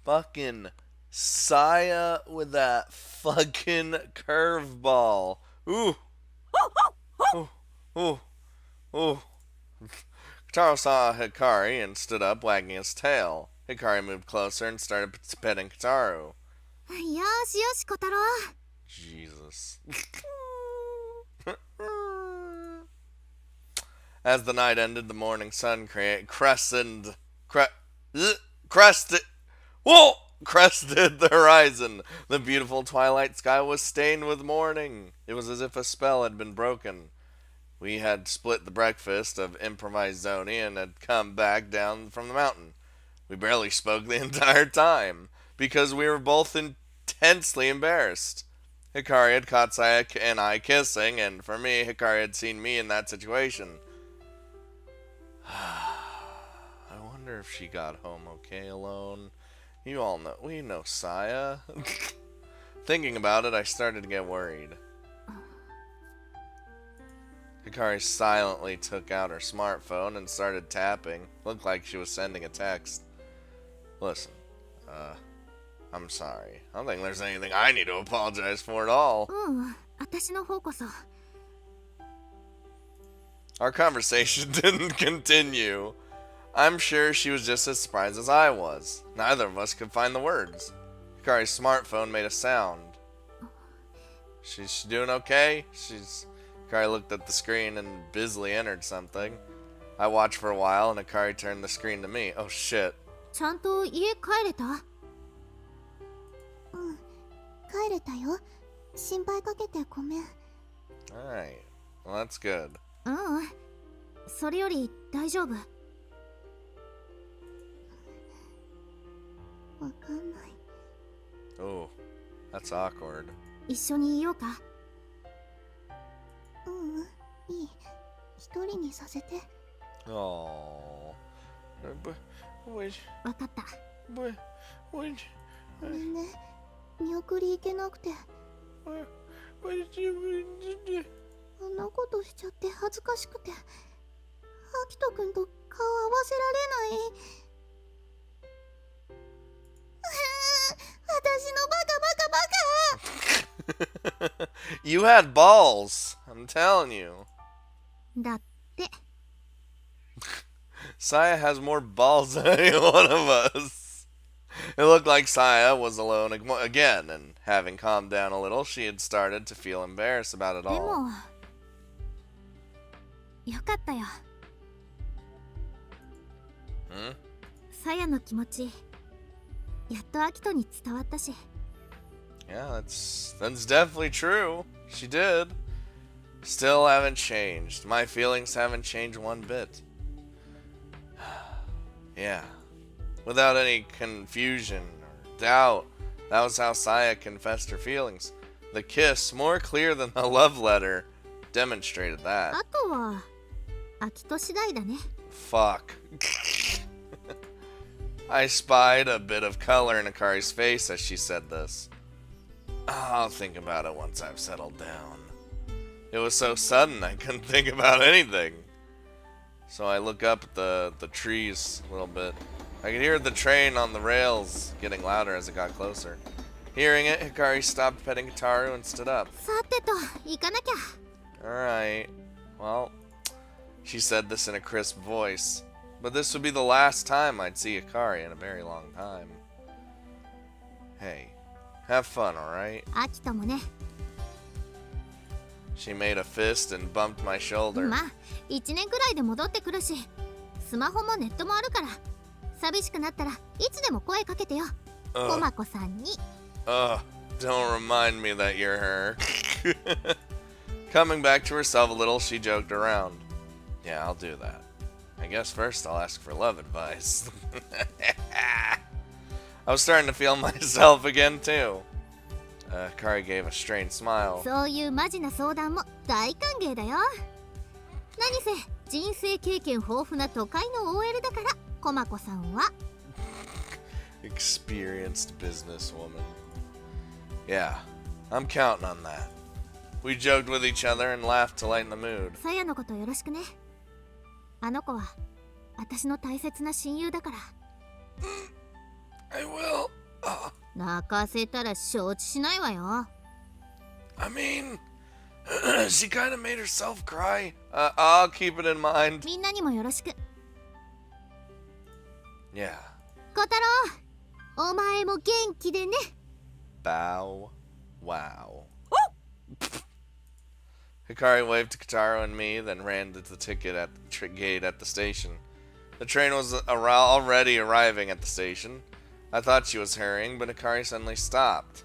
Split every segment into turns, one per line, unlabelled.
Fucking Saya with that fucking curveball. Ooh, ooh, ooh, ooh. Kotaro saw Hikari and stood up, wagging his tail. Hikari moved closer and started petting Kotaro.
よしよし小太郎
Jesus. As the night ended, the morning sun crested, whoa, crested the horizon. The beautiful twilight sky was stained with morning. It was as if a spell had been broken. We had split the breakfast of improvised Zoni and had come back down from the mountain. We barely spoke the entire time because we were both intensely embarrassed. Hikari had caught Sayaka and I kissing, and for me, Hikari had seen me in that situation. I wonder if she got home okay alone. You all know, we know Saya. Thinking about it, I started to get worried. Hikari silently took out her smartphone and started tapping. Looked like she was sending a text. Listen, I'm sorry. I don't think there's anything I need to apologize for at all.
私の方こそ
Our conversation didn't continue. I'm sure she was just as surprised as I was. Neither of us could find the words. Hikari's smartphone made a sound. She's doing okay? Hikari looked at the screen and busily entered something. I watched for a while and Hikari turned the screen to me. Oh shit.
ちゃんと家帰れた帰れたよ心配かけてごめん
Alright. Well, that's good.
それより大丈夫わかんない
Oh, that's awkward.
一緒にいようかいい一人にさせて
Oh.
わかったご
What
めんね見送り行けなくて
did you do?
あんなことしちゃって恥ずかしくてアキトくんと顔合わせられない私のバカバカバカ
You had balls. I'm telling you.
だって
Saya has more balls than any one of us. It looked like Saya was alone again, and having calmed down a little, she had started to feel embarrassed about it
で
all.
もよかったよ さやの気持ちやっとアキトに伝わったし
Yeah, that's definitely true. She did. Still haven't changed. My feelings haven't changed one bit. Yeah. Without any confusion or doubt, that was how Saya confessed her feelings. The kiss, more clear than the love letter, demonstrated that.
あとはアキト次第だね
Fuck. I spied a bit of color in Akari's face as she said this. I'll think about it once I've settled down. It was so sudden I couldn't think about anything. So I look up at the trees a little bit. I could hear the train on the rails getting louder as it got closer. Hearing it, Hikari stopped petting Kotaro and stood up.
さてと行かなきゃ
Alright. Well, she said this in a crisp voice. But this would be the last time I'd see Hikari in a very long time. Hey, have fun, alright?
アキトもね
She made a fist and bumped my shoulder.
まあ1年くらいで戻ってくるしスマホもネットもあるから寂しくなったらいつでも声かけてよコマコさんに
Don't remind me that you're her. Coming back to herself a little, she joked around. Yeah, I'll do that. I guess first I'll ask for love advice. I was starting to feel myself again, too. Kari gave a strained smile.
そういうマジな相談も大歓迎だよ何せ人生経験豊富な都会の OL だからコマコさんは
Experienced businesswoman. Yeah, I'm counting on that. We joked with each other and laughed to lighten the mood.
さやのことよろしくねあの子は私の大切な親友だから
I will.
泣かせたら承知しないわよ。
I mean, she kind of made herself cry. I'll keep it in mind.
みんなにもよろしく。
Yeah.
小太郎、お前も元気でね。
Bow. Wow. Hikari waved to Kotaro and me, then ran to the ticket at the gate at the station. The train was already arriving at the station. I thought she was hurrying, but Hikari suddenly stopped.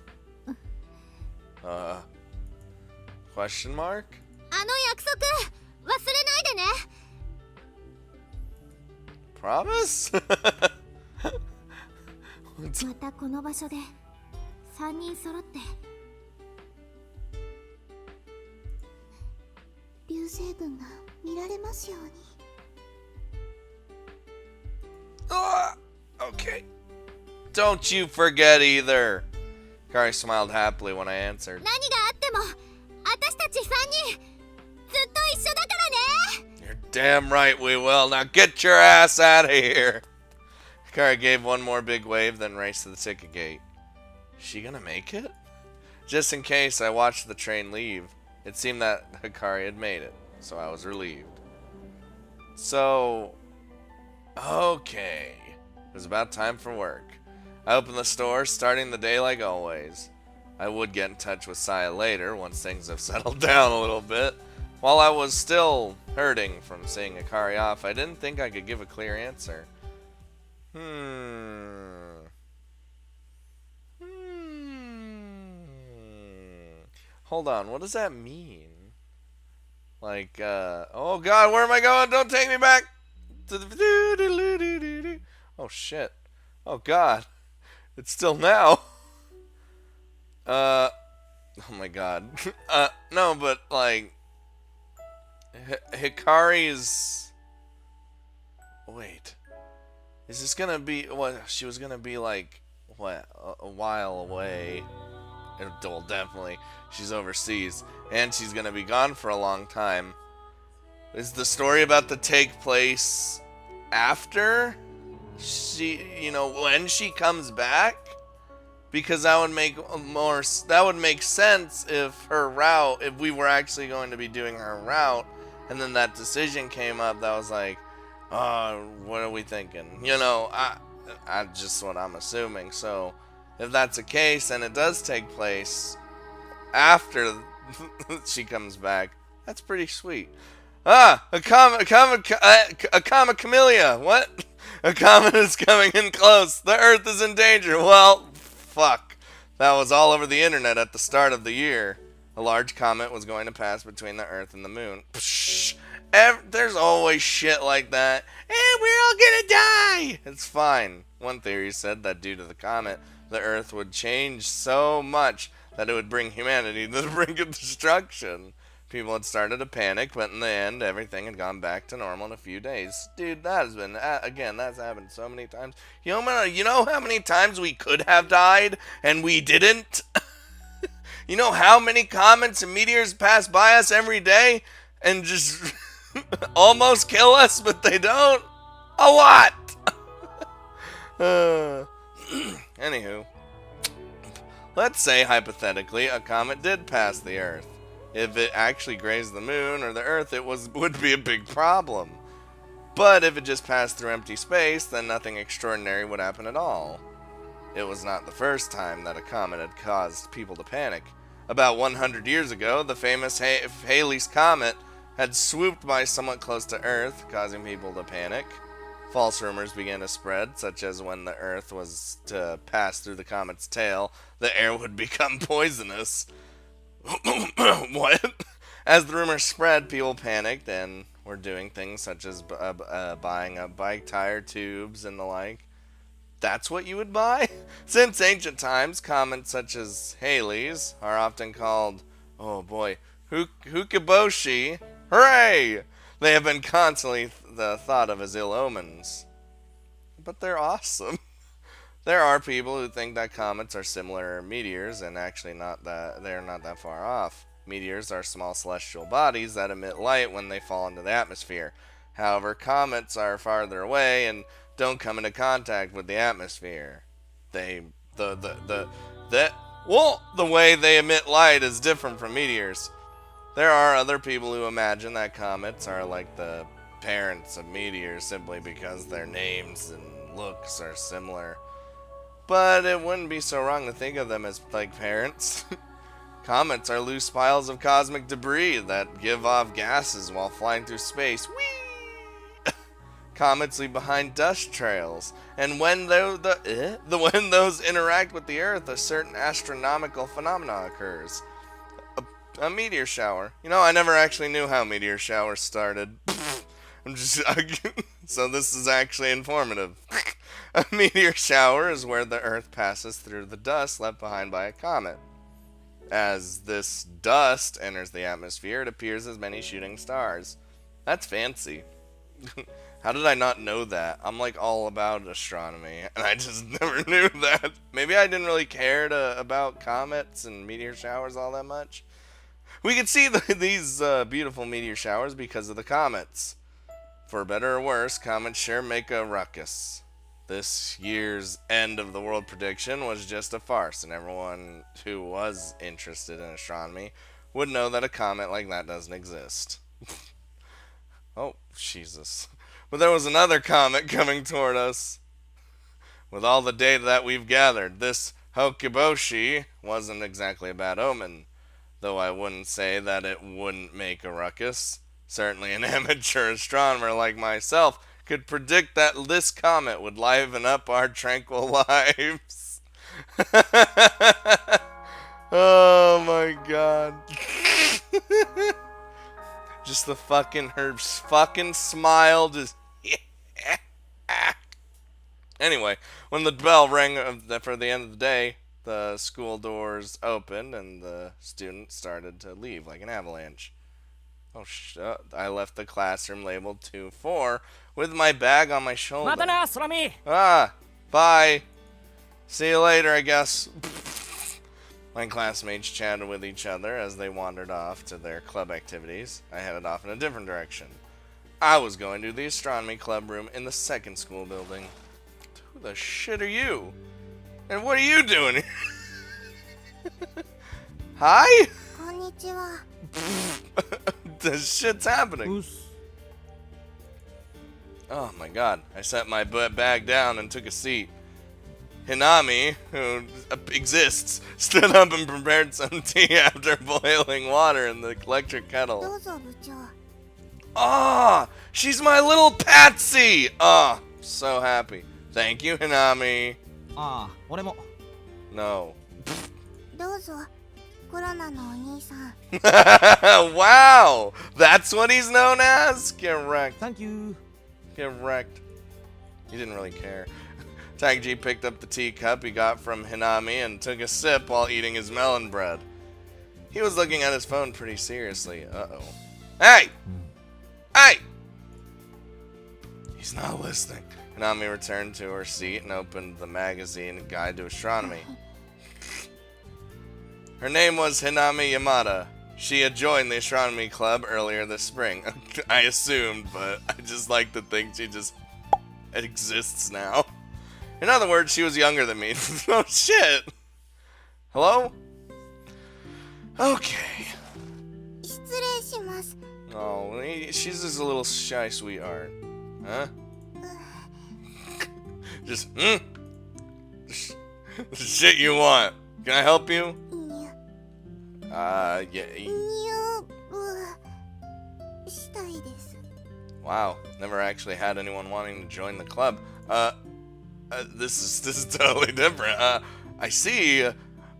Question mark?
あの約束忘れないでね。
Promise?
またこの場所で3人揃って流星群が見られますように。
Okay. Don't you forget either. Hikari smiled happily when I answered.
何があっても私たち3人ずっと一緒だからね。
You're damn right we will. Now get your ass out of here. Hikari gave one more big wave, then raced to the ticket gate. Is she gonna make it? Just in case, I watched the train leave. It seemed that Hikari had made it, so I was relieved. So, okay. It was about time for work. I opened the store, starting the day like always. I would get in touch with Saya later, once things have settled down a little bit. While I was still hurting from seeing Hikari off, I didn't think I could give a clear answer. Hold on, what does that mean? Like, oh god, where am I going? Don't take me back! Oh shit. Oh god. It's still now. Oh my god. No, but like, Hikari's... Wait. Is this gonna be what she was gonna be like? What, a while away? Well, definitely. She's overseas, and she's gonna be gone for a long time. Is the story about to take place after she, you know, when she comes back? Because that would make more. That would make sense if her route, if we were actually going to be doing her route, and then that decision came up. That was like, what are we thinking? You know, I just what I'm assuming. So, if that's the case, and it does take place after she comes back, that's pretty sweet. A comet camellia. What? A comet is coming in close. The Earth is in danger. Well, fuck. That was all over the internet at the start of the year. A large comet was going to pass between the Earth and the Moon. Psh, there's always shit like that. Hey, we're all gonna die. It's fine. One theory said that due to the comet, the Earth would change so much that it would bring humanity to the brink of destruction. People had started to panic, but in the end, everything had gone back to normal in a few days. Dude, that has been, again, that's happened so many times. You know how many times we could have died, and we didn't? You know how many comets and meteors pass by us every day, and just almost kill us, but they don't? A lot! Anywho. Let's say, hypothetically, a comet did pass the Earth. If it actually grazed the Moon or the Earth, it would be a big problem. But if it just passed through empty space, then nothing extraordinary would happen at all. It was not the first time that a comet had caused people to panic. About 100 years ago, the famous Halley's Comet had swooped by somewhat close to Earth, causing people to panic. False rumors began to spread, such as when the Earth was to pass through the comet's tail, the air would become poisonous. What? As the rumors spread, people panicked and were doing things such as buying up bike tire tubes and the like. That's what you would buy? Since ancient times, comets such as Halley's are often called, oh boy, Hukaboshi. Hooray! They have been constantly thought of as ill omens. But they're awesome. There are people who think that comets are similar meteors, and actually they're not that far off. Meteors are small celestial bodies that emit light when they fall into the atmosphere. However, comets are farther away and don't come into contact with the atmosphere. They the way they emit light is different from meteors. There are other people who imagine that comets are like the parents of meteors simply because their names and looks are similar. But it wouldn't be so wrong to think of them as like parents. Comets are loose piles of cosmic debris that give off gases while flying through space. Whee! Comets leave behind dust trails, and when when those interact with the Earth, a certain astronomical phenomena occurs. A meteor shower. You know, I never actually knew how meteor showers started. So this is actually informative. A meteor shower is where the Earth passes through the dust left behind by a comet. As this dust enters the atmosphere, it appears as many shooting stars. That's fancy. How did I not know that? I'm like all about astronomy, and I just never knew that. Maybe I didn't really care about comets and meteor showers all that much. We could see these beautiful meteor showers because of the comets. For better or worse, comets sure make a ruckus. This year's end of the world prediction was just a farce, and everyone who was interested in astronomy would know that a comet like that doesn't exist. Oh, Jesus. But there was another comet coming toward us. With all the data that we've gathered, this Hokiboshi wasn't exactly a bad omen, though I wouldn't say that it wouldn't make a ruckus. Certainly an amateur astronomer like myself could predict that this comet would liven up our tranquil lives. Oh my god. Just the fucking, her fucking smile just... Anyway, when the bell rang for the end of the day, the school doors opened and the students started to leave like an avalanche. Oh shit, I left the classroom labeled 2-4 with my bag on my shoulder. Ah, bye. See you later, I guess. My classmates chatted with each other as they wandered off to their club activities. I headed off in a different direction. I was going to the astronomy club room in the second school building. Who the shit are you? And what are you doing here? Hi?
Konnichiwa.
This shit's happening. Oh my god. I set my bag down and took a seat. Hinami, who exists, stood up and prepared some tea after boiling water in the electric kettle. Ah, she's my little Patsy! Ah, so happy. Thank you, Hinami.
Ah,
no.
どうぞ、コロナのお兄さん。
Wow! That's what he's known as? Get wrecked.
Thank you.
Get wrecked. He didn't really care. Takji picked up the teacup he got from Hinami and took a sip while eating his melon bread. He was looking at his phone pretty seriously. Uh-oh. Hey! Hey! He's not listening. Hinami returned to her seat and opened the magazine Guide to Astronomy. Her name was Hinami Yamada. She had joined the astronomy club earlier this spring. I assumed, but I just like to think she just exists now. In other words, she was younger than me. Oh shit! Hello? Okay.
失礼します。
Oh, she's just a little shy sweetheart. Huh? Just, the shit you want. Can I help you? Yeah.
入部したいです。
Wow, never actually had anyone wanting to join the club. This is totally different. I see.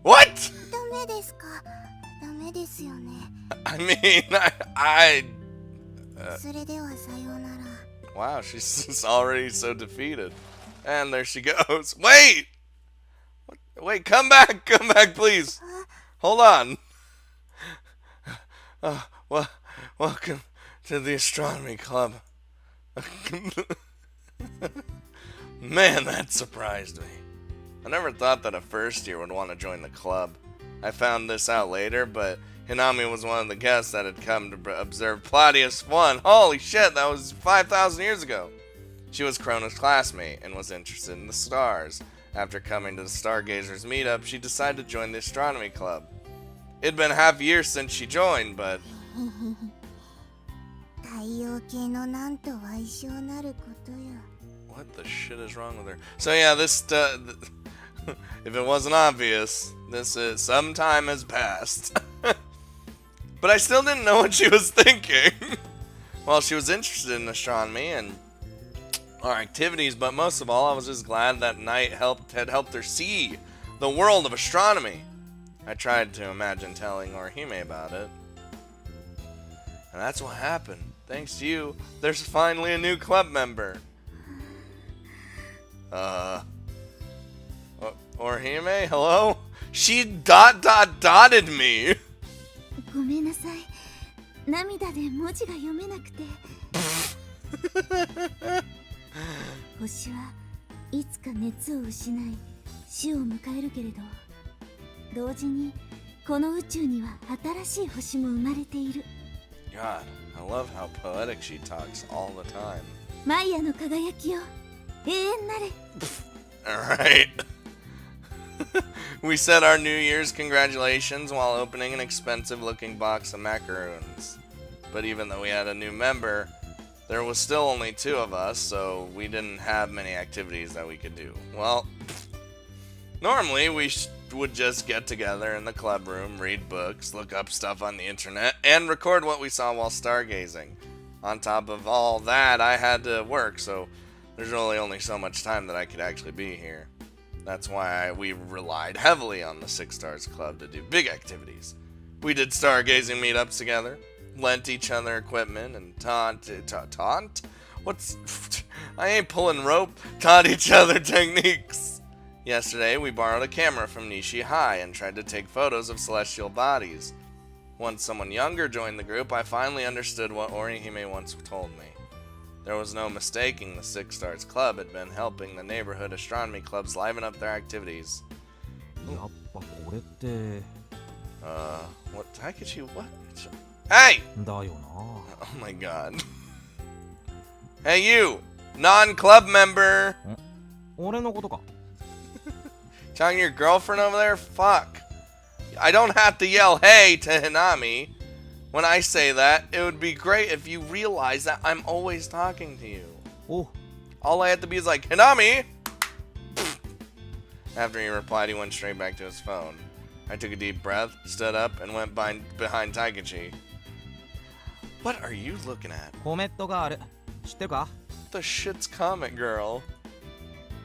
What?
ダメですか？ダメですよね。
I mean, I
それではさようなら。
Wow, she's just already so defeated. And there she goes. Wait! Wait, come back, please. Hold on. Welcome to the astronomy club. Man, that surprised me. I never thought that a first year would want to join the club. I found this out later, but Hinami was one of the guests that had come to observe Claudius 1. Holy shit, that was 5,000 years ago. She was Kronos' classmate and was interested in the stars. After coming to the Stargazers meetup, she decided to join the astronomy club. It'd been half a year since she joined, but
太陽系のなんと相性なることよ。
what the shit is wrong with her? So yeah, this if it wasn't obvious, this is some time has passed. But I still didn't know what she was thinking. Well, she was interested in astronomy and our activities, but most of all, I was just glad that night had helped her see the world of astronomy. I tried to imagine telling Orihime about it. And that's what happened. Thanks to you, there's finally a new club member. Orihime, hello? She dotted me.
ごめんなさい。涙で文字が読めなくて。星はいつか熱を失い死を迎えるけれど、同時にこの宇宙には新しい星も生まれている。
God, I love how poetic she talks all the time.
マイヤの輝きよ、永遠なれ。
Alright. We said our New Year's congratulations while opening an expensive looking box of macaroons. But even though we had a new member, there was still only 2 of us, so we didn't have many activities that we could do. Well, normally we would just get together in the club room, read books, look up stuff on the internet, and record what we saw while stargazing. On top of all that, I had to work, so there's really only so much time that I could actually be here. That's why we relied heavily on the Six Stars Club to do big activities. We did stargazing meetups together, lent each other equipment, and taunt? What's... I ain't pulling rope. Taught each other techniques. Yesterday, we borrowed a camera from Nishi High and tried to take photos of celestial bodies. Once someone younger joined the group, I finally understood what Orihime once told me. There was no mistaking the Six Stars Club had been helping the neighborhood astronomy clubs liven up their activities.
やっぱこれって
What? Takechi, what? Hey!
だよな。
Oh my god. Hey you! Non-club member!
俺のことか。
Telling your girlfriend over there? Fuck. I don't have to yell hey to Hinami. When I say that, it would be great if you realize that I'm always talking to you.
お、
All I have to be is like, Hinami! After he replied, he went straight back to his phone. I took a deep breath, stood up, and went behind Taikechi. What are you looking at?
コメットガール。知ってるか？
The shit's Comet Girl.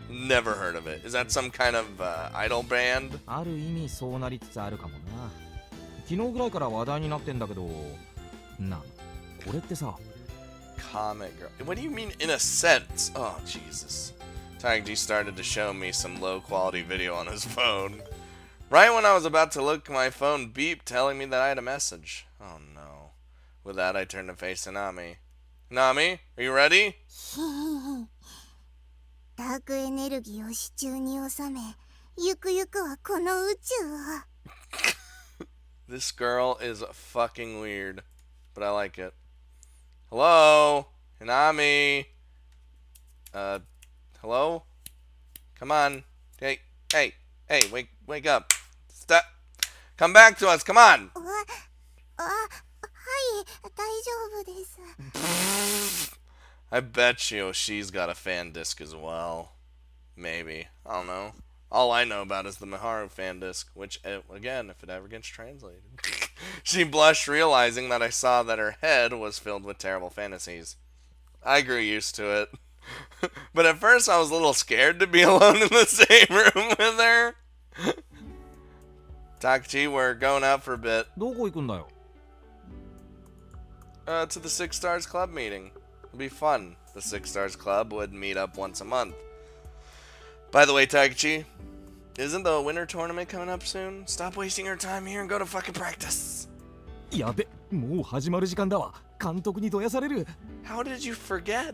Never heard of it. Is that some kind of idol band?
ある意味そうなりつつあるかもな。昨日ぐらいから話題になってんだけど、な、これってさ。
Comet Girl. What do you mean in a sense? Oh, Jesus. Taikechi started to show me some low-quality video on his phone. Right when I was about to look, my phone beeped, telling me that I had a message. Oh, no. With that, I turned to face Hinami. Hinami, are you ready?
ダークエネルギーを手中に収め、ゆくゆくはこの宇宙を。
This girl is fucking weird, but I like it. Hello? Hinami? Hello? Come on. Hey, wake up. Stop. Come back to us, come on!
はい、大丈夫です。
I bet you she's got a fan disc as well. Maybe. I don't know. All I know about is the Miharu fan disc, which, again, if it ever gets translated. She blushed, realizing that I saw that her head was filled with terrible fantasies. I grew used to it. But at first I was a little scared to be alone in the same room with her. Takechi, we're going out for a bit.
どこ行くんだよ。
To the Six Stars Club meeting. It'll be fun. The Six Stars Club would meet up once a month. By the way, Takechi, isn't the winter tournament coming up soon? Stop wasting your time here and go to fucking practice.
やべ、もう始まる時間だわ。監督にどやされる。
How did you forget?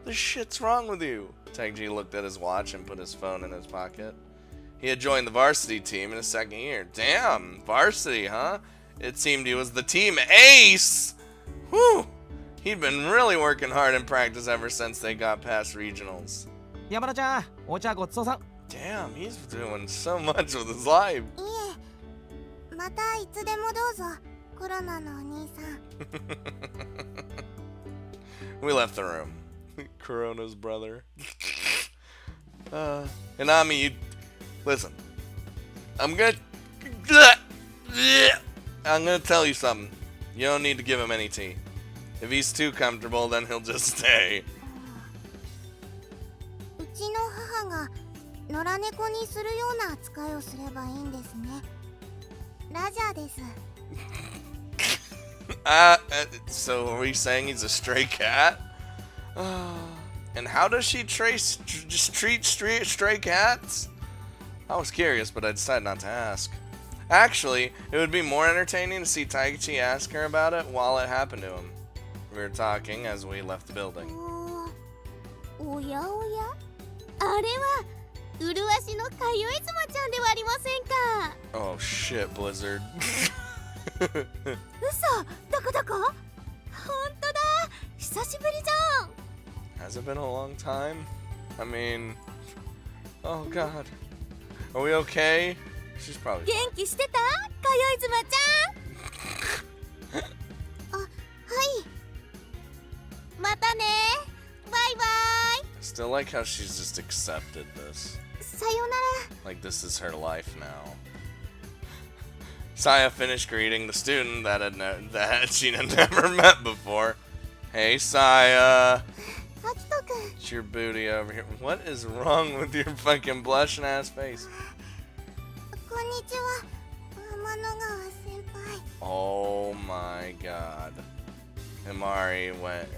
The shit's wrong with you? Takechi looked at his watch and put his phone in his pocket. He had joined the varsity team in his second year. Damn, varsity, huh? It seemed he was the team ace! Whew! He'd been really working hard in practice ever since they got past regionals.
山田ちゃん、お茶ごちそうさん。
Damn, he's doing so much with his life.
いえ、またいつでもどうぞ、コロナのお兄さん。
We left the room. Corona's brother. Hinami, you listen. I'm gonna tell you something. You don't need to give him any tea. If he's too comfortable, then he'll just stay.
うちの母が野良猫にするような扱いをすればいいんですね。ラジャーです。
So are we saying he's a stray cat? And how does she just treat stray cats? I was curious, but I decided not to ask. Actually, it would be more entertaining to see Taichi ask her about it while it happened to him. We were talking as we left the building.
おやおや、あれは麗しのかゆいつまちゃんではありませんか。
Oh shit, Blizzard.
嘘、どこどこ。ほんとだ、久しぶりじゃん。
Has it been a long time? I mean, oh god. Are we okay? She's probably
元気してた？かゆいつまちゃん。あ、はい。またね。バイバイ。
I still like how she's just accepted this.
さよなら。
Like this is her life now. Saya finished greeting the student that she had never met before. Hey, Saya.
あきとくん。
It's your booty over here. What is wrong with your fucking blushing ass face?
こんにちは、天の川先輩。
Oh my god. Himari went.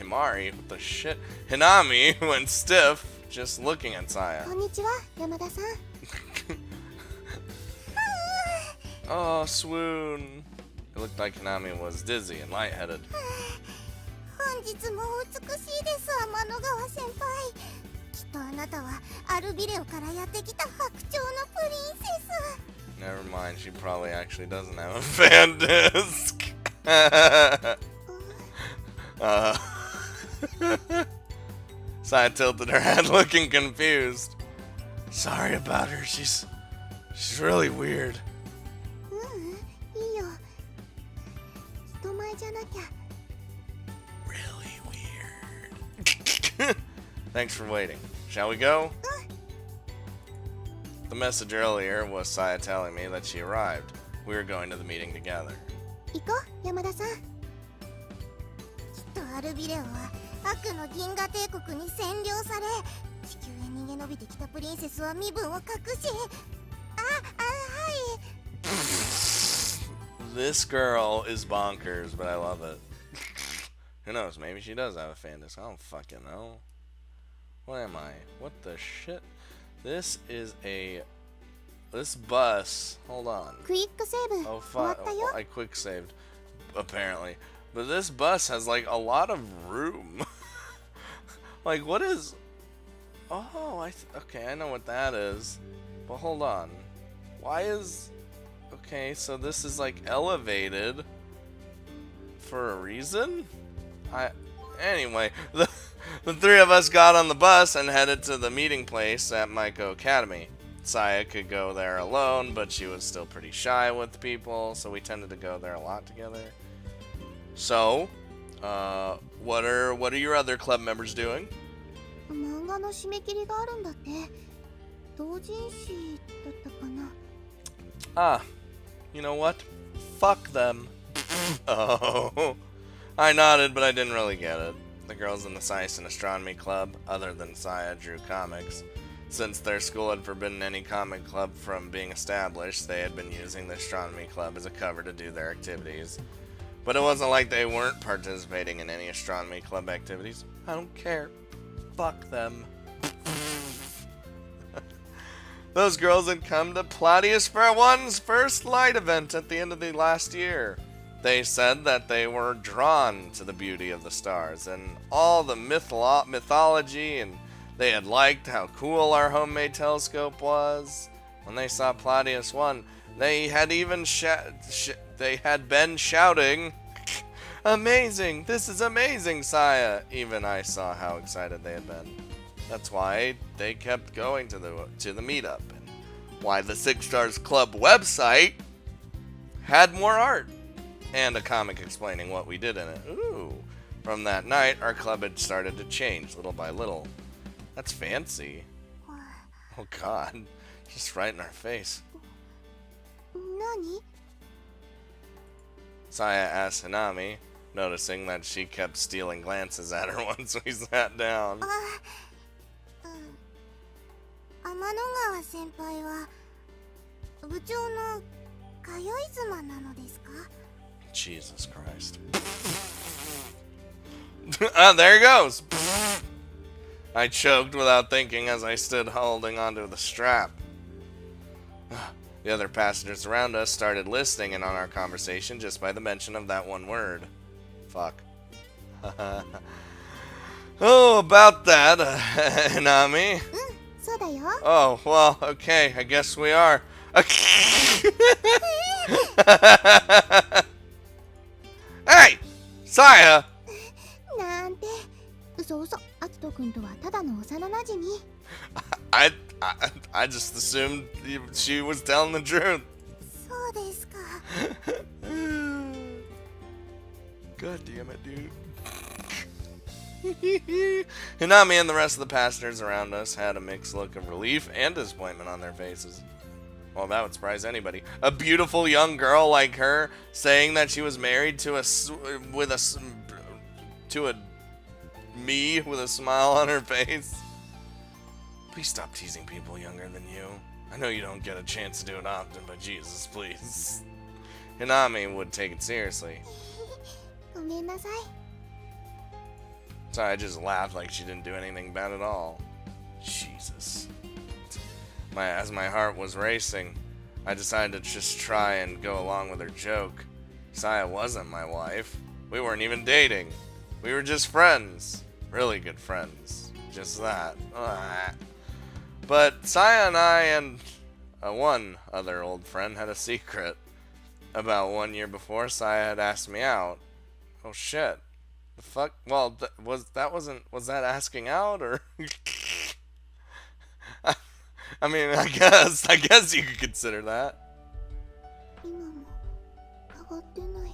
Himari? What the shit? Hinami went stiff just looking at Saya.
こんにちは、山田さん。
Oh, swoon. It looked like Hinami was dizzy and lightheaded.
本日もお美しいです、天の川先輩。きっとあなたはアルビレオからやってきた白鳥のプリンセス。
Never mind, she probably actually doesn't have a fan disc. Saya tilted her head looking confused. Sorry about her, she's really weird.
ううん、いいよ。人前じゃなきゃ。
Really weird. Thanks for waiting. Shall we go? The message earlier was Saya telling me that she arrived. We were going to the meeting together.
行こう、山田さん。きっとアルビレオは悪の銀河帝国に占領され、地球へ逃げ延びてきたプリンセスは身分を隠し、はい。
This girl is bonkers, but I love it. Who knows? Maybe she does have a fan disc. I don't fucking know. What am I? What the shit? This bus. Hold on.
クイックセーブ、
Oh
終わ
fuck!
ったよ。
I quick saved, apparently. But this bus has like a lot of room. Like what is? Oh, okay. I know what that is. But hold on. Why is? Okay, so this is like elevated for a reason. Anyway, the three of us got on the bus and headed to the meeting place at Maiko Academy. Saya could go there alone, but she was still pretty shy with people, so we tended to go there a lot together. So, what are your other club members doing?
漫画の締め切りがあるんだって。同人誌だったかな。
Ah, you know what? Fuck them. Oh. I nodded, but I didn't really get it. The girls in the Science and Astronomy Club, other than Saya, drew comics. Since their school had forbidden any comic club from being established, they had been using the Astronomy Club as a cover to do their activities. But it wasn't like they weren't participating in any Astronomy Club activities. I don't care. Fuck them. Those girls had come to Platius for one's first light event at the end of the last year. They said that they were drawn to the beauty of the stars and all the mythology, and they had liked how cool our homemade telescope was. When they saw Platius 1, they had even they had been shouting, "Amazing! This is amazing, Saya!" Even I saw how excited they had been. That's why they kept going to the meetup, and why the Six Stars Club website had more art and a comic explaining what we did in it. Ooh. From that night, our club had started to change little by little. That's fancy. Oh god. Just right in our face.
何？
Saya asked Hinami, noticing that she kept stealing glances at her once we sat down.
天の川先輩は部長の通い妻なのですか？
Jesus Christ. Ah, there he goes. I choked without thinking as I stood holding onto the strap. The other passengers around us started listening in on our conversation just by the mention of that one word. Fuck. Oh, about that, Hinami.
そうだよ。
Oh, well, okay, I guess we are. Hey! Saya!
なんて。嘘嘘。アキト君とはただの幼馴染。
I just assumed she was telling the truth.
そうですか。
God damn it, dude. Hinami and the rest of the passengers around us had a mixed look of relief and disappointment on their faces. Well, that would surprise anybody. A beautiful young girl like her saying that she was married to a me with a smile on her face. Please stop teasing people younger than you. I know you don't get a chance to do it often, but Jesus, please. Hinami would take it seriously.
ごめんなさい。
So I just laughed like she didn't do anything bad at all. Jesus. As my heart was racing, I decided to just try and go along with her joke. Saya wasn't my wife. We weren't even dating. We were just friends. Really good friends. Just that. But Saya and I and one other old friend had a secret. About 1 year before, Saya had asked me out. Oh shit. The fuck? Well, was that asking out or? I mean, I guess you could consider that.
今も変わってない。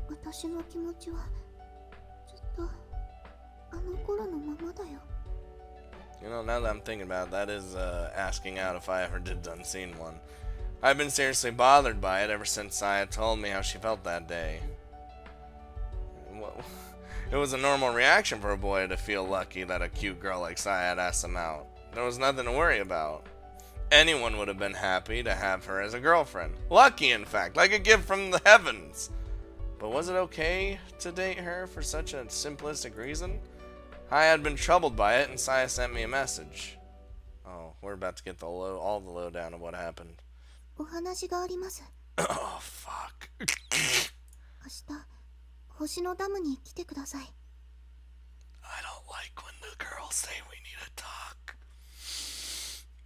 私の気持ちはずっとあの頃のままだよ。
You know, now that I'm thinking about it, that is asking out if I ever did unseen one. I've been seriously bothered by it ever since Saya told me how she felt that day. Well, it was a normal reaction for a boy to feel lucky that a cute girl like Saya had asked him out. There was nothing to worry about. Anyone would have been happy to have her as a girlfriend. Lucky, in fact, like a gift from the heavens. But was it okay to date her for such a simplistic reason? I had been troubled by it, and Saya sent me a message. Oh, we're about to get all the lowdown of what happened.
お話があります。
Oh, fuck.
明日、星のダムに来てください。
I don't like when the girls say we need to talk.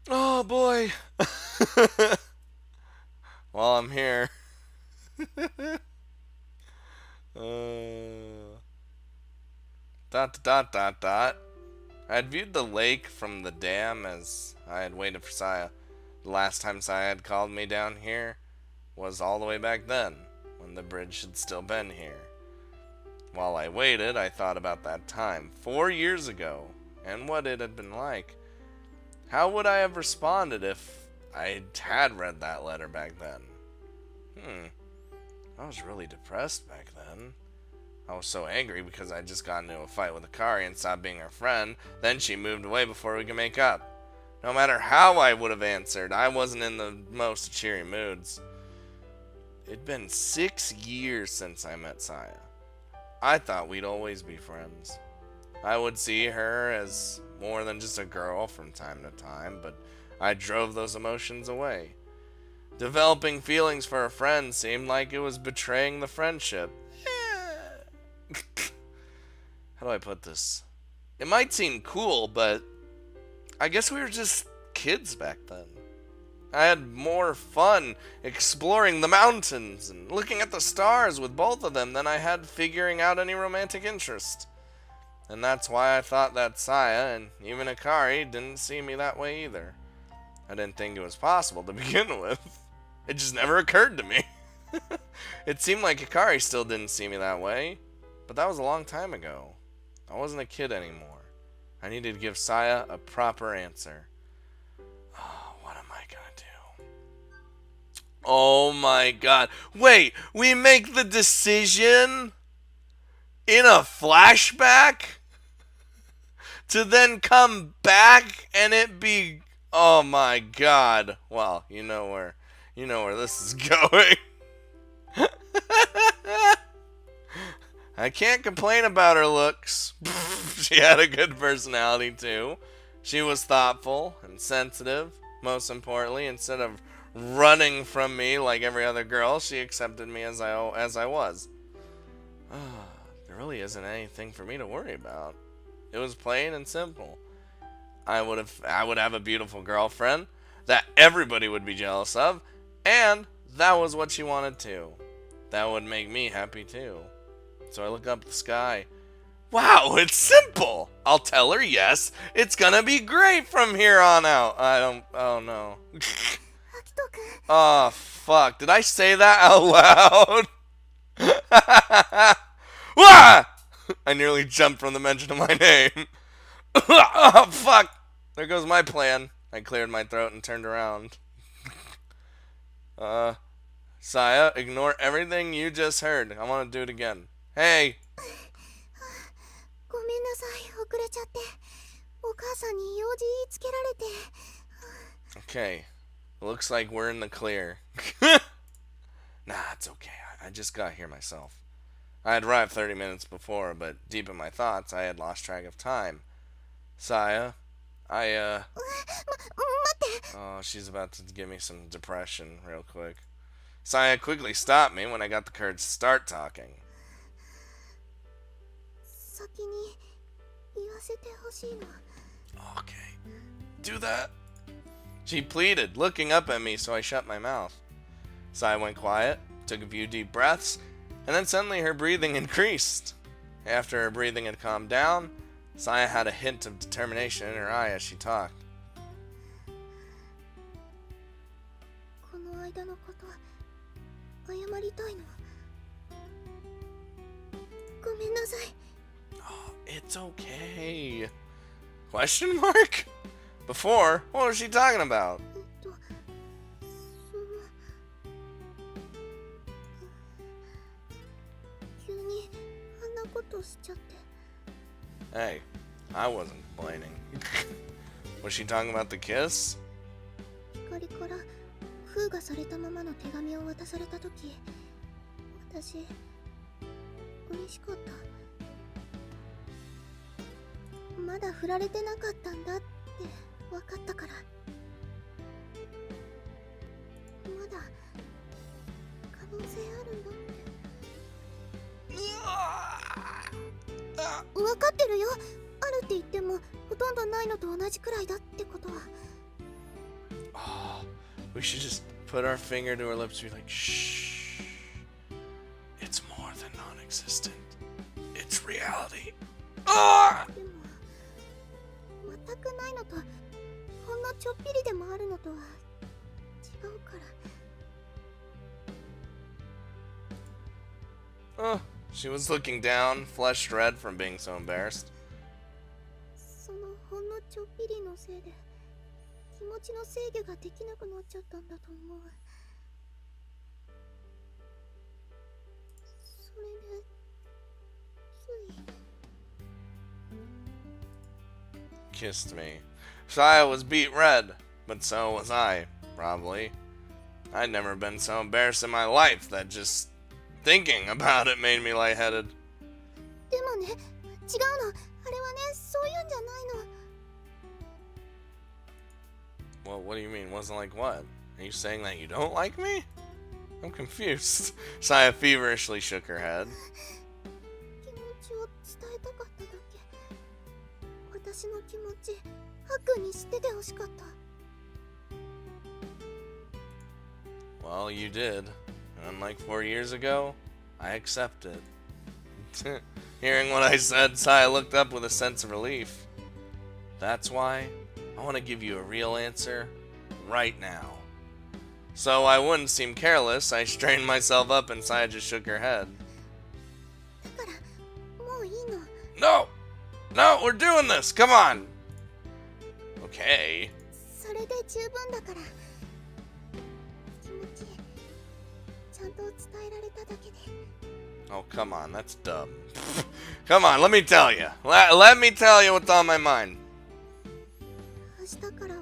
Oh, boy. Well, I'm here. I had viewed the lake from the dam as I had waited for Saya. The last time Saya had called me down here was all the way back then, when the bridge had still been here. While I waited, I thought about that time, 4 years ago, and what it had been like. How would I have responded if I had read that letter back then? I was really depressed back then. I was so angry because I just got into a fight with Akari and stopped being her friend. Then she moved away before we could make up. No matter how I would have answered, I wasn't in the most cheery moods. It'd been 6 years since I met Saya. I thought we'd always be friends. I would see her as more than just a girl from time to time, but I drove those emotions away. Developing feelings for a friend seemed like it was betraying the friendship. How do I put this? It might seem cool, but I guess we were just kids back then. I had more fun exploring the mountains and looking at the stars with both of them than I had figuring out any romantic interest. And that's why I thought that Saya and even Akari didn't see me that way either. I didn't think it was possible to begin with. It just never occurred to me. It seemed like Akari still didn't see me that way, but that was a long time ago. I wasn't a kid anymore. I needed to give Saya a proper answer. Oh, what am I gonna do? Oh my god. Wait, we make the decision in a flashback to then come back and it be, oh my god. Well, you know where this is going. I can't complain about her looks. She had a good personality too. She was thoughtful and sensitive. Most importantly, instead of running from me like every other girl, she accepted me as I was. There really isn't anything for me to worry about. It was plain and simple. I would have a beautiful girlfriend that everybody would be jealous of, and that was what she wanted too. That would make me happy too. So I look up at the sky. Wow, it's simple! I'll tell her yes, it's gonna be great from here on out. Oh no. Oh fuck, did I say that out loud? Wah! I nearly jumped from the mention of my name. Oh fuck, there goes my plan. I cleared my throat and turned around. Saya, ignore everything you just heard. I want to do it again. Hey!
ごめんなさい、遅れちゃって。お母さんに用事言いつけられて。
Okay, looks like we're in the clear. Nah, it's okay. I just got here myself. I had arrived 30 minutes before, but deep in my thoughts, I had lost track of time. Saya,
待って。
Oh, she's about to give me some depression real quick. Saya quickly stopped me when I got the courage to start talking.
先に言わせてほしいの。
Okay, do that. She pleaded, looking up at me, so I shut my mouth. Saya went quiet, took a few deep breaths, and then suddenly her breathing increased. After her breathing had calmed down, Saya had a hint of determination in her eye as she talked.
この間のこと謝りたいの。ごめんなさい。
Oh, it's okay. Question mark? Before, what was she talking about?
その急にあんなことしちゃって。
Hey, I wasn't complaining. Was she talking about the kiss?
光から封がされたままの手紙を渡されたとき、私嬉しかった。まだ振られてなかったんだって分かったから。まだ可能性あるんだって。分かってるよ。あるって言ってもほとんどないのと同じくらいだってことは。
Oh, we should just put our finger to our lips and be like, shh. It's more than non-existent. It's reality. Ah!
でも全くないのとほんのちょっぴりでもあるのとは違うから。
Oh, she was looking down, flushed red from being so embarrassed.
そのほんのちょっぴりのせいで気持ちの制御ができなくなっちゃったんだと思う。それでつい。
Kissed me. Saya was beet red, but so was I, probably. I'd never been so embarrassed in my life that just thinking about it made me lightheaded.
でもね、違うの。あれはね、そういうんじゃないの。
Well, what do you mean? Wasn't like what? Are you saying that you don't like me? I'm confused. Saya feverishly shook her head.
気持ちを伝えたかっただけ。私の気持ち、ハックに知っててほしかった。
Well, you did. Unlike 4 years ago, I accept it. Hearing what I said, Saya looked up with a sense of relief. That's why I want to give you a real answer right now. So I wouldn't seem careless, I straightened myself up and Saya just shook her head.
だからもういいの。
No! No, we're doing this! Come on! Okay.
それで十分だから。気持ちちゃんと伝えられただけで。
Oh, come on, that's dumb. Come on, let me tell you. Let me tell you what's on my mind.
明日からは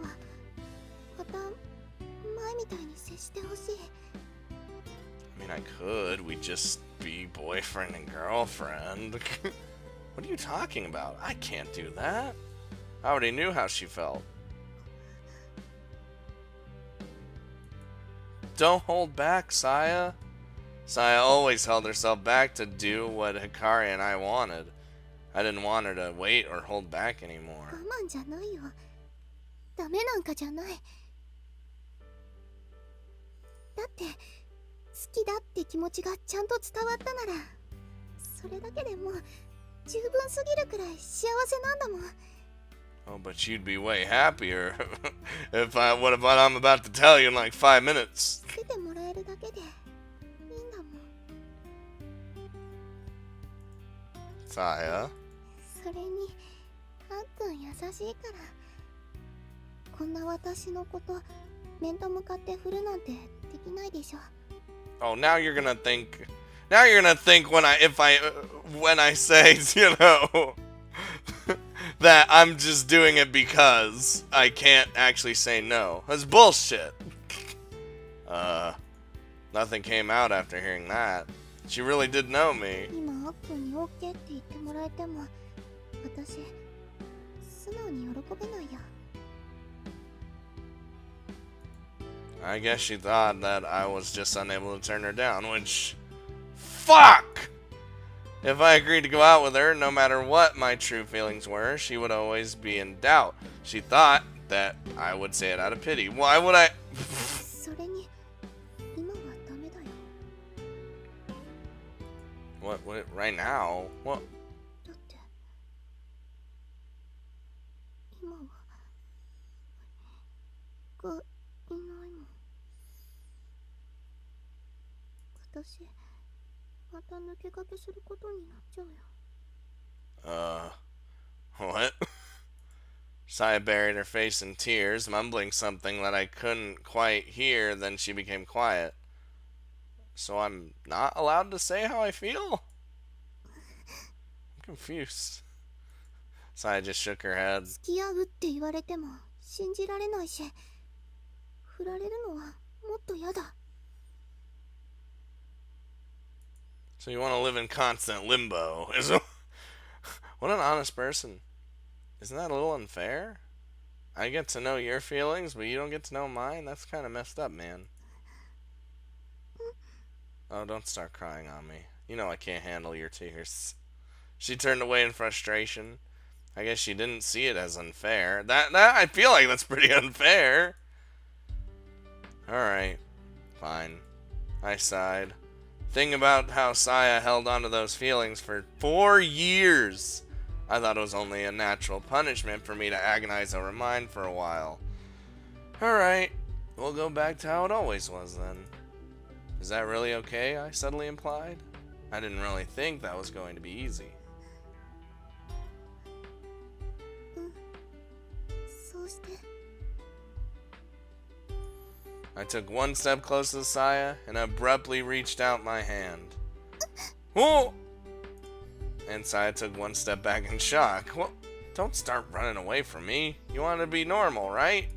また前みたいに接してほしい。
I mean, I could. We'd just be boyfriend and girlfriend. What are you talking about? I can't do that. I already knew how she felt. Don't hold back, Saya. Saya always held herself back to do what Hikari and I wanted. I didn't want her to wait or hold back
我
anymore.
慢じゃないよ。ダメなんかじゃない。だって好きだって気持ちがちゃんと伝わったなら、それだけでもう十分すぎるくらい幸せなんだもん。
Oh, but you'd be way happier if what I'm about to tell you in like 5 minutes.
出てもらえるだけでいいんだもん。
Saya.
それにあっくん優しいから、こんな私のこと面と向かって振るなんてできないでしょ。
Oh, now you're gonna think. Now you're gonna think when I say, you know, that I'm just doing it because I can't actually say no. That's bullshit. Nothing came out after hearing that. She really did know me.
今あっくんに OK って言ってもらえても、私素直に喜べないや。
I guess she thought that I was just unable to turn her down, which... Fuck! If I agreed to go out with her, no matter what my true feelings were, she would always be in doubt. She thought that I would say it out of pity. Why would I...
それに今はダメだよ。
What, right now? What?
だって今はがいないもん。私また抜け駆けすることになっちゃうよ。
What? Saya buried her face in tears, mumbling something that I couldn't quite hear, then she became quiet. So I'm not allowed to say how I feel? I'm confused. Saya just shook her head.
付き合うって言われても信じられないし、振られるのはもっとやだ。
So you want to live in constant limbo? What an honest person. Isn't that a little unfair? I get to know your feelings, but you don't get to know mine? That's kind of messed up, man. Oh, don't start crying on me. You know I can't handle your tears. She turned away in frustration. I guess she didn't see it as unfair. That I feel like that's pretty unfair. Alright. Fine. I sighed. Thinking about how Saya held onto those feelings for 4 years. I thought it was only a natural punishment for me to agonize over mine for a while. Alright, we'll go back to how it always was then. Is that really okay? I suddenly implied. I didn't really think that was going to be easy.
そうして。
I took one step closer to Saya and abruptly reached out my hand. Whoa! And Saya took one step back in shock. Well, don't start running away from me. You want to be normal, right?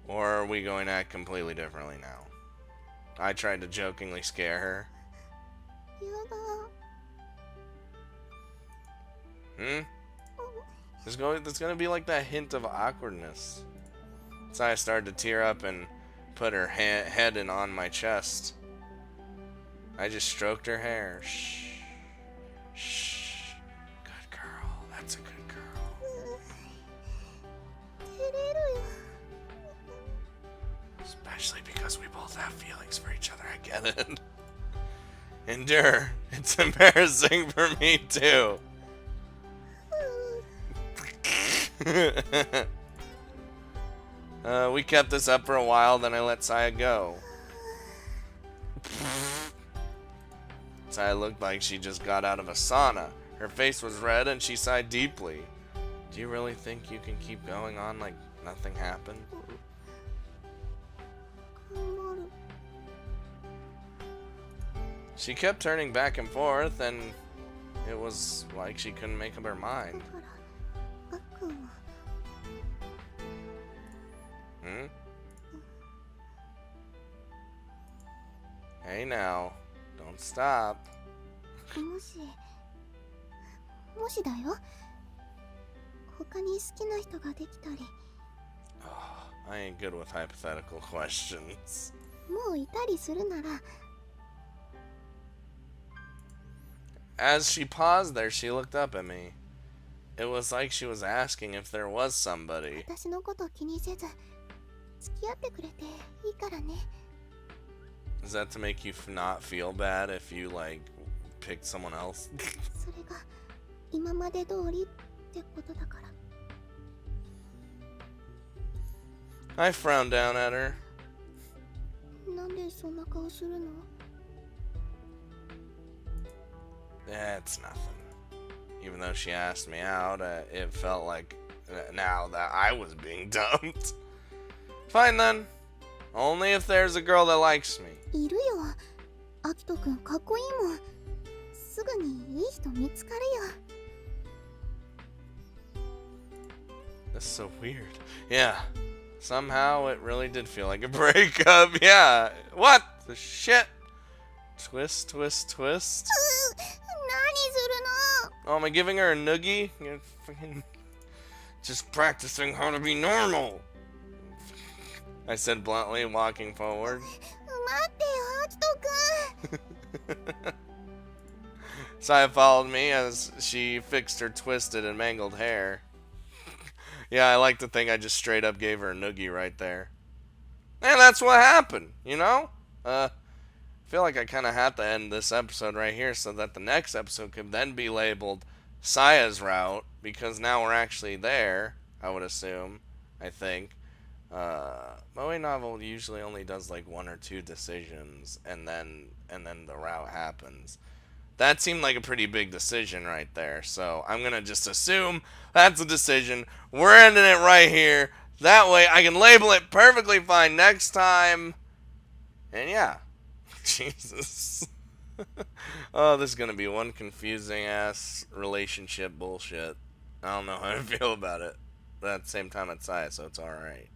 Or are we going to act completely differently now? I tried to jokingly scare her.
やだ。
There's going to be like that hint of awkwardness. Saya started to tear up and put her head in on my chest. I just stroked her hair. Shh. Shh. Good girl. That's a good girl.
照れるよ。
Especially because we both have feelings for each other. I get it. Endure. It's embarrassing for me too. We kept this up for a while, then I let Saya go. Saya looked like she just got out of a sauna. Her face was red and she sighed deeply. Do you really think you can keep going on like nothing happened?
頑張る
She kept turning back and forth, and it was like she couldn't make up her
だ
mind.
からあっくんは
Hmm? Hey now, don't stop.
もしだよ他に好きな人ができたり
Oh, I ain't good with hypothetical questions.
もういたりするなら
As she paused there, she looked up at me. It was like she was asking if there was somebody.
私のこと気にせず付き合ってくれていいからね
Is that to make you not feel bad if you, like, picked someone else?
それが今まで通りってことだから
I frowned down at her.
なんでそんな顔するの
It's nothing. Even though she asked me out, it felt like now that I was being dumped. Fine then. Only if there's a girl that likes me.
いるよアキトくんかっこいいもんすぐにいい人見つかるよ
That's so weird. Yeah. Somehow it really did feel like a breakup. Yeah. What the shit? Twist, twist, twist.
何するの
Oh, am I giving her a noogie? You're fucking just practicing how to be normal. I said bluntly, walking forward.
待ってよアキトくん
Saya followed me as she fixed her twisted and mangled hair. Yeah, I like to think I just straight up gave her a noogie right there. And that's what happened, you know? I feel like I kind of have to end this episode right here so that the next episode could then be labeled Saya's route, because now we're actually there, I would assume, I think. Moe novel usually only does like 1 or 2 decisions, and then the route happens. That seemed like a pretty big decision right there, so I'm gonna just assume that's a decision. We're ending it right here. That way I can label it perfectly fine next time. And yeah. Jesus. Oh, this is gonna be one confusing ass relationship bullshit. I don't know how to feel about it. But at the same time, it's Saya, so it's alright.